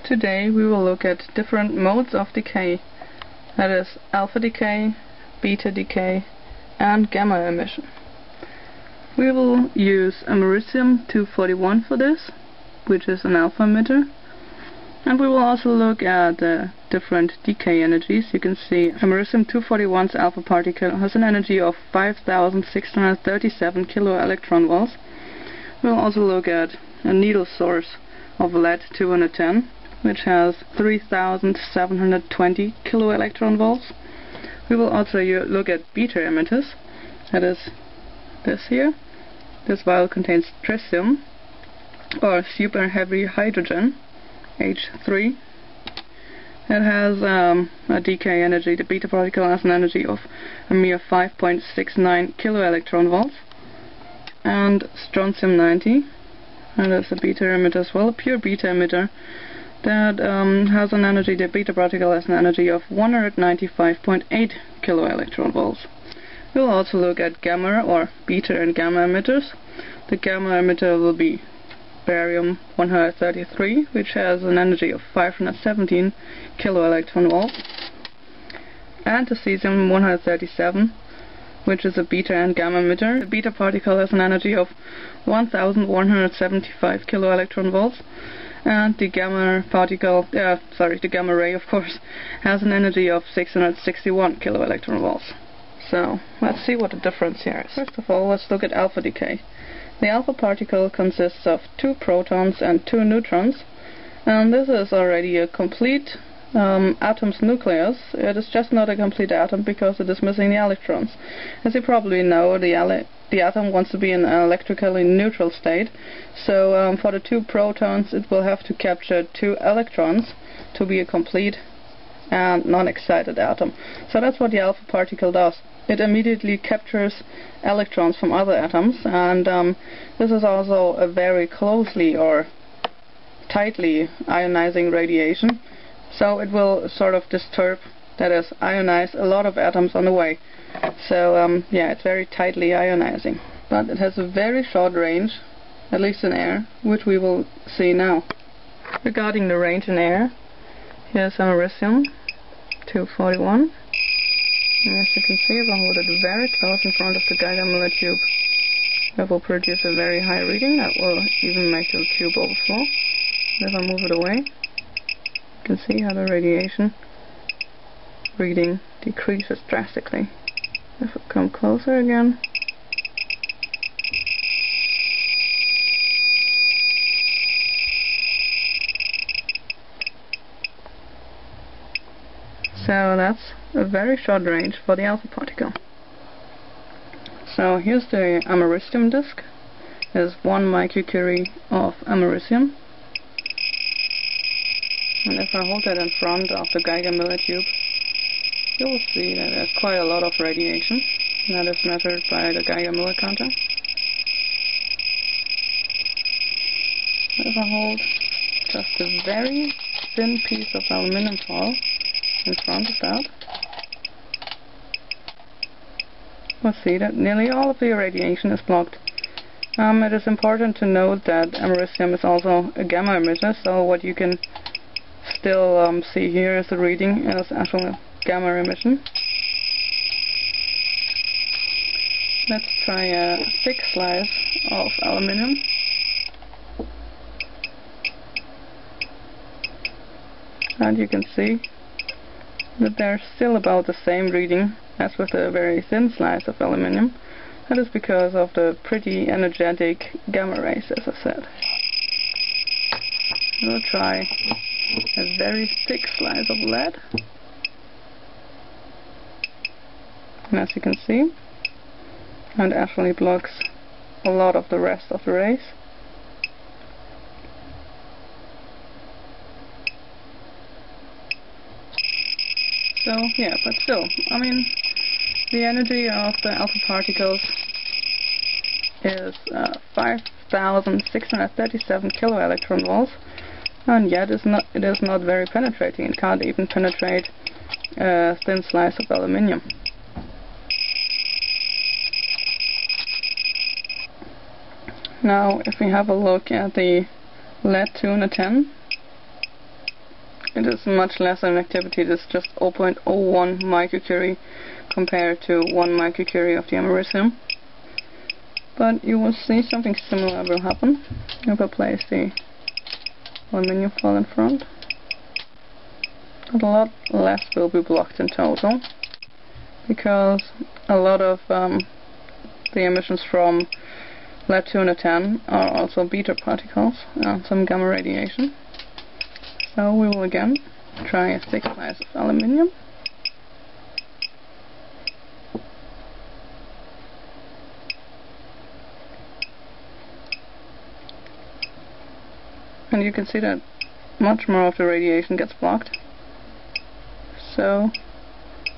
Today we will look at different modes of decay, that is alpha decay, beta decay and gamma emission. We will use americium-241 for this, which is an alpha emitter, and we will also look at different decay energies. You can see americium-241's alpha particle has an energy of 5,637 kiloelectron-volts. We will also look at a needle source of lead-210, which has 3,720 kiloelectron-volts. We will also look at beta emitters, that is this here. This vial contains tritium, or super heavy hydrogen, H3. It has a decay energy. The beta particle has an energy of a mere 5.69 kiloelectron-volts. And strontium-90, and that's a beta emitter as well, a pure beta emitter that has an energy, the beta particle has an energy of 195.8 kiloelectron-volts. We'll also look at gamma or beta and gamma emitters. The gamma emitter will be barium-133, which has an energy of 517 kiloelectron-volts, and the cesium-137, which is a beta and gamma emitter. The beta particle has an energy of 1,175 kiloelectron-volts, and the gamma particle, the gamma ray, of course, has an energy of 661 kiloelectron-volts. So let's see what the difference here is. First of all, let's look at alpha decay. The alpha particle consists of 2 protons and 2 neutrons, and this is already a complete atom's nucleus. It is just not a complete atom because it is missing the electrons. As you probably know, the atom wants to be in an electrically neutral state, so for the 2 protons it will have to capture 2 electrons to be a complete and non-excited atom. So that's what the alpha particle does. It immediately captures electrons from other atoms, and this is also a very closely or tightly ionizing radiation, so it will sort of disturb, that is, ionize a lot of atoms on the way. So yeah, it's very tightly ionizing, but it has a very short range, at least in air, which we will see now. Regarding the range in air, here's americium-241. And as you can see, if I hold it very close in front of the Geiger-Müller tube, that will produce a very high reading. That will even make the tube overflow. If I move it away, you can see how the radiation reading decreases drastically. If I come closer again, so that's a very short range for the alpha particle. So here's the americium disk. There's 1 microcurie of americium. And if I hold that in front of the Geiger-Müller tube, you will see that there's quite a lot of radiation. That is measured by the Geiger-Müller counter. If I hold just a very thin piece of aluminum foil in front of that, we'll see that nearly all of the radiation is blocked. It is important to note that americium is also a gamma emitter, so what you can still see here as the reading is actual gamma emission. Let's try a thick slice of aluminum. And you can see that there's still about the same reading as with a very thin slice of aluminum. That is because of the pretty energetic gamma rays, as I said. We'll try a very thick slice of lead. And as you can see, it actually blocks a lot of the rest of the rays. So yeah, but still, I mean, the energy of the alpha particles is 5,637 kiloelectron-volts, and yet it is not very penetrating. It can't even penetrate a thin slice of aluminium. Now, if we have a look at the lead-210, it is much less in activity. It is just 0.01 microcurie compared to 1 microcurie of the americium. But you will see something similar will happen if I place the aluminium foil in front. But a lot less will be blocked in total, because a lot of the emissions from lead-210 are also beta particles and some gamma radiation. So we will again try a thick slice of aluminium. And you can see that much more of the radiation gets blocked. So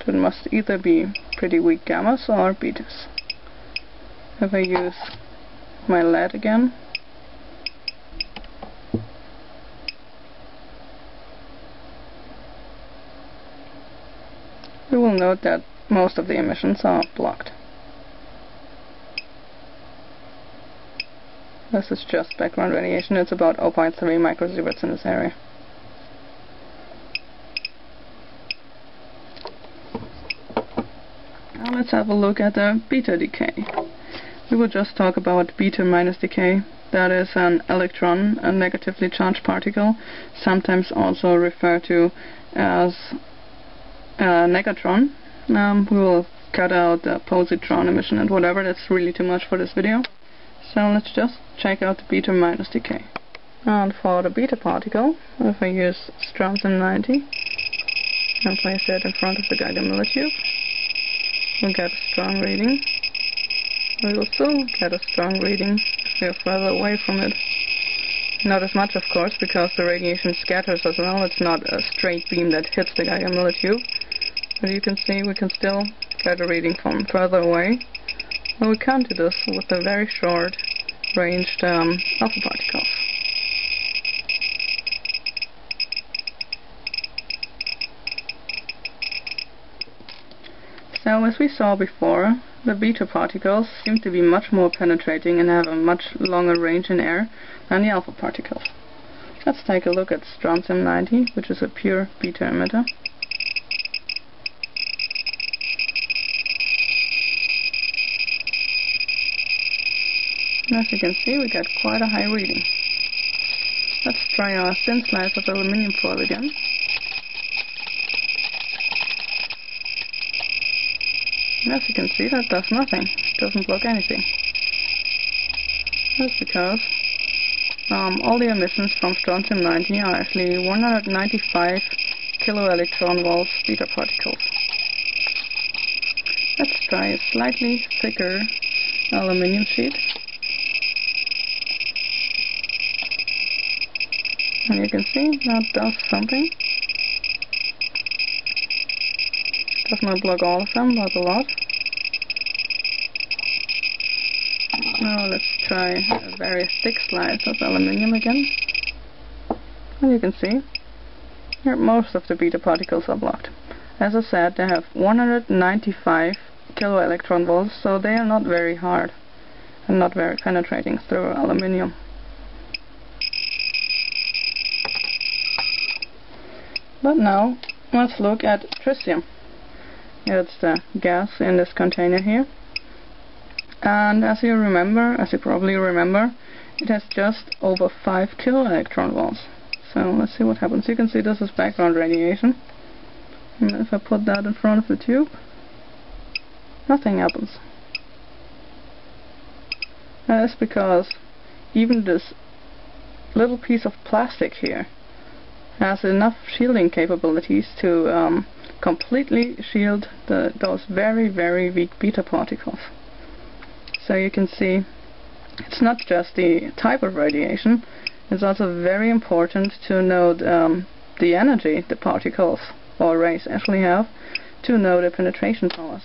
it must either be pretty weak gammas or betas. If I use my lead again, you will note that most of the emissions are blocked. This is just background radiation. It's about 0.3 microsieverts in this area. Now let's have a look at the beta decay. We will just talk about beta minus decay. That is an electron, a negatively charged particle, sometimes also referred to as a negatron. We will cut out the positron emission and whatever, that's really too much for this video. So let's just check out the beta minus decay. And for the beta particle, if I use strontium-90 and place it in front of the gallium millitube, we'll get a strong reading. We will still get a strong reading if we are further away from it. Not as much, of course, because the radiation scatters as well. It's not a straight beam that hits the gallium millitube. But you can see we can still get a reading from further away. Well, we can't do this with the very short ranged alpha particles. So as we saw before, the beta particles seem to be much more penetrating and have a much longer range in air than the alpha particles. Let's take a look at strontium-90, which is a pure beta emitter. And as you can see, we get quite a high reading. Let's try our thin slice of aluminium foil again. And as you can see, that does nothing. It doesn't block anything. That's because all the emissions from strontium-90 are actually 195 kiloelectron volts beta particles. Let's try a slightly thicker aluminium sheet. And you can see that does something. Does not block all of them, but a lot. Now let's try a very thick slice of aluminium again. And you can see here most of the beta particles are blocked. As I said, they have 195 kiloelectron volts, so they are not very hard and not very penetrating through aluminium. But now let's look at tritium. It's the gas in this container here. And as you probably remember, it has just over 5 kiloelectron volts. So let's see what happens. You can see this is background radiation. And if I put that in front of the tube, nothing happens. That is because even this little piece of plastic here has enough shielding capabilities to completely shield those very, very weak beta particles. So you can see it's not just the type of radiation, it's also very important to know the energy the particles or rays actually have to know the penetration powers.